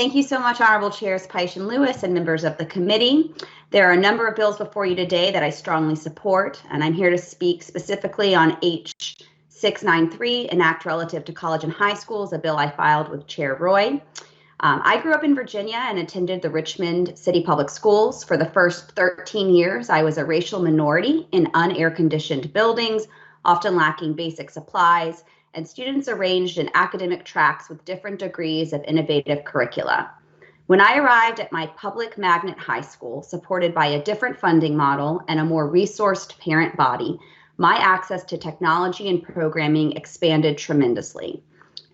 Thank you so much, Honorable Chairs Peisch and Lewis and members of the committee. There are a number of bills before you today that I strongly support, and I'm here to speak specifically on H693, an act relative to college and high schools, a bill I filed with Chair Roy. I grew up in Virginia and attended the Richmond City Public Schools. For the first 13 years, I was a racial minority in unair-conditioned buildings, often lacking basic supplies, and students arranged in academic tracks with different degrees of innovative curricula. When I arrived at my public magnet high school, supported by a different funding model and a more resourced parent body, my access to technology and programming expanded tremendously.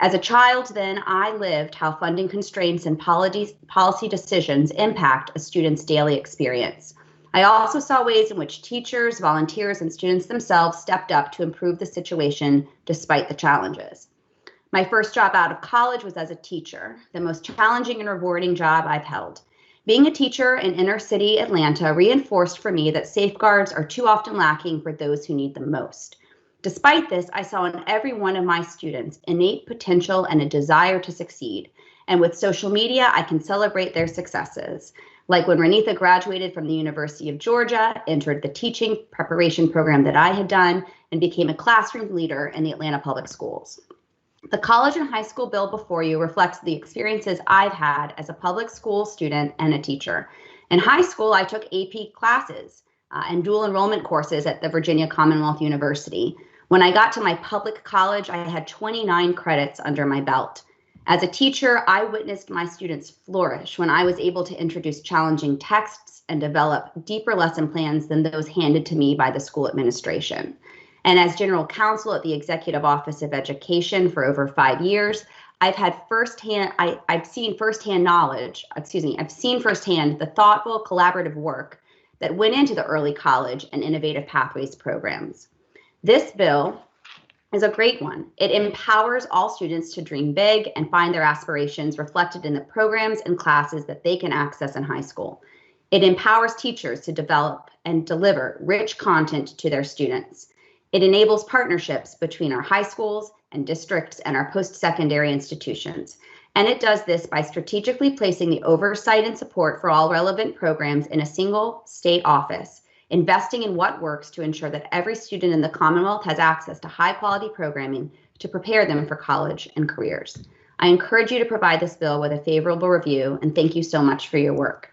As a child then, I lived how funding constraints and policy decisions impact a student's daily experience. I also saw ways in which teachers, volunteers, and students themselves stepped up to improve the situation despite the challenges. My first job out of college was as a teacher, the most challenging and rewarding job I've held. Being a teacher in inner city Atlanta reinforced for me that safeguards are too often lacking for those who need them most. Despite this, I saw in every one of my students innate potential and a desire to succeed. And with social media, I can celebrate their successes. Like when Renitha graduated from the University of Georgia, entered the teaching preparation program that I had done, and became a classroom leader in the Atlanta Public Schools. The college and high school bill before you reflects the experiences I've had as a public school student and a teacher. In high school, I took AP classes and dual enrollment courses at the Virginia Commonwealth University. When I got to my public college, I had 29 credits under my belt. As a teacher, I witnessed my students flourish when I was able to introduce challenging texts and develop deeper lesson plans than those handed to me by the school administration. And as general counsel at the Executive Office of Education for over 5 years, I've seen firsthand the thoughtful collaborative work that went into the early college and innovative pathways programs. This bill is a great one. It empowers all students to dream big and find their aspirations reflected in the programs and classes that they can access in high school. It empowers teachers to develop and deliver rich content to their students. It enables partnerships between our high schools and districts and our post-secondary institutions. And it does this by strategically placing the oversight and support for all relevant programs in a single state office, investing in what works to ensure that every student in the Commonwealth has access to high-quality programming to prepare them for college and careers. I encourage you to provide this bill with a favorable review, and thank you so much for your work.